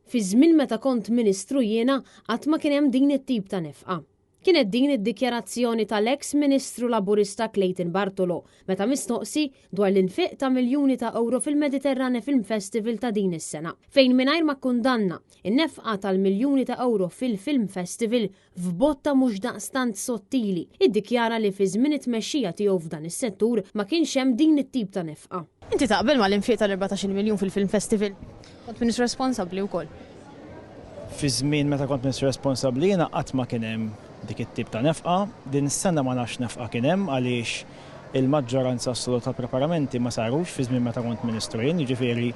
Fi żmien meta kont Ministru jiena qatt ma kien hemm din it-tip ta' nefqa. Kienet din id-dikjarazzjoni tal-eks Ministru Laburista Clayton Bartolo meta mistoqsi dwar l-infiq ta' miljuni ta' euro fil-Mediterrane Film Festival ta' din is-sena, fejn mingħajr ma kundanna in-nefqa tal-miljuni ta' euro fil-Film Festival f'botta mhux daqstant sottili, iddikjara li fi żmien it-tmexxija tiegħu f'dan is-settur ma kienx hemm din it-tip ta' nefqa. Inti taqbel mal-infiq tal-14 miljun fil-Film Festival? Kont Ministru responsabbli wkoll. Fi żmien meta kont Ministru responsabbli jiena qatt ma kien hemm dik it-tip ta' nefqa, din is-sena ma nafx nefqa kien hemm għaliex il-maġġoranza assoluta tal-preparamenti ma sarux fi żmien meta kont Ministru jien, jiġifieri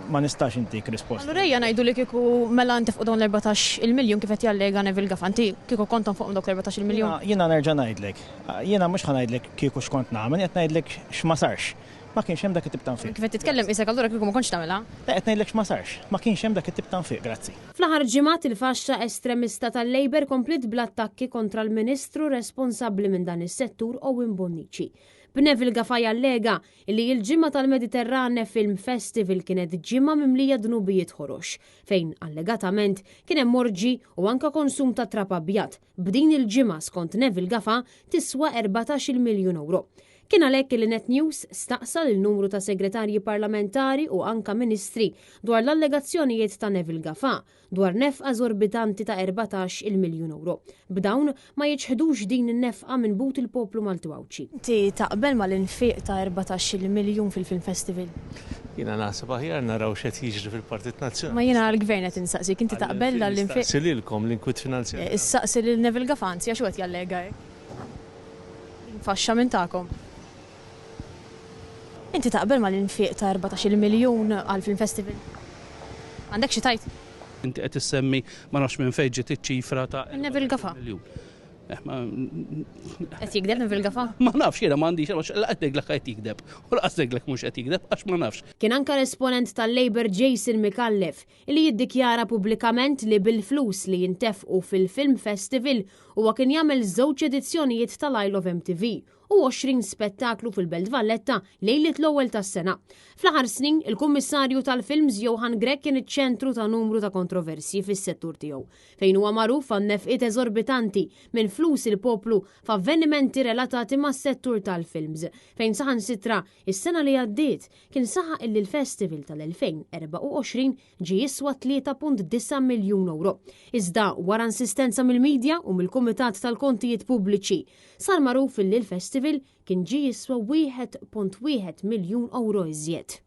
ma nistax intik risposta. Allura ejja ngħidu li kieku mela ntefqu dawn l-14 miljun kif qed jallega Neville Gafanti, kieku kontom fuq dawk l-14 miljun. Jiena nerġa' ngħidlek. Jiena mhux ħanajdlek kieku x'kont nagħmel, qed ngħidlek x'ma sarx. Ma kienx hemm dak it-tip ta' nfiq. Kif qed titkellem isek allura kieku ma kontx tagħmilha? Qed ngħidlek x'ma sarx. Ma kienx hemm dak it-tip ta' nfiq, grazzi. Fl-aħħar ġimgħat il-faxxa estremista tal-Labor komplit bl-attakki kontra l-Ministru responsabbli minn dan is-settur Owen Bonnici. B'Neville Gafaj allega li l-ġimgħa tal-Mediterrane Film Festival kienet ġimgħa mimlija dnubijiet ħorox, fejn allegatament kien hemm orġi u anke konsum ta' trap abjad. B'din il-ġimgħa skont Neville Gafa tiswa 14 miljun euro. Kien għalhekk li Net News staqsa lil numru ta' segretarji parlamentari u anka ministri dwar l-allegazzjonijiet ta' Neville Gafa dwar nefqa żorbitanti ta' 14 miljun euro. B'dawn ma jiġħdux din in-nefqa minn but il-poplu Maltwawċi. Inti taqbel mal-infiq ta' 14 miljun fil-Film Festival? Jiena naħseb aħjar naraw x'qed jiġri fil-Partit Nazzjonali. Ma jiena l-Gvern qed insaqsik, inti taqbel l-infiq? Sililkom l-inkwit finanzjarju. Issaqsi lil Neville Gafanti għax qed jallega faxxa minn tagħkom. Inti taqbel mal-infiq ta' 14 miljun għal-Film Festival? Għandek xi tajt? Inti qed issemmi ma nafx minn fejn ġiet iċ-ċifra ta' Neville Gafa. Qed jikdeb Neville Gafa? Ma nafx jiena m'għandix għax qed ngħidlek qed jikdeb u laqas ngħidlek mhux qed jikdeb għax ma nafx. Kien anke esponent tal-Labor Jason Micallef li jiddikjara pubblikament li bil-flus li jintefqu fil-Film Festival huwa kien jagħmel żewġ edizzjonijiet tal-Isle of MTV u 20 spettaklu fil-Belt Valletta lejlet l-ewwel tas-sena. Fl-aħħar snin, il-Kummissarju tal-Films Johan Grek kien iċ-ċentru ta' numru ta' kontroversji fis-settur tiegħu, fejn huwa magħruf għan nefqiet eżorbitanti minn flus il-poplu f'avvenimenti relatati mas-settur tal-films, fejn saħansitra is-sena li għaddiet kien saħaq illi l-Festival tal-2024 ġie jiswa 3.9 miljun euro. Iżda wara insistenza mill-medja u mill-Kumitat tal-Kontijiet Pubbliċi sar magħruf illi l-Festival kien ġie jiswa 1.1 miljun euro iżjed.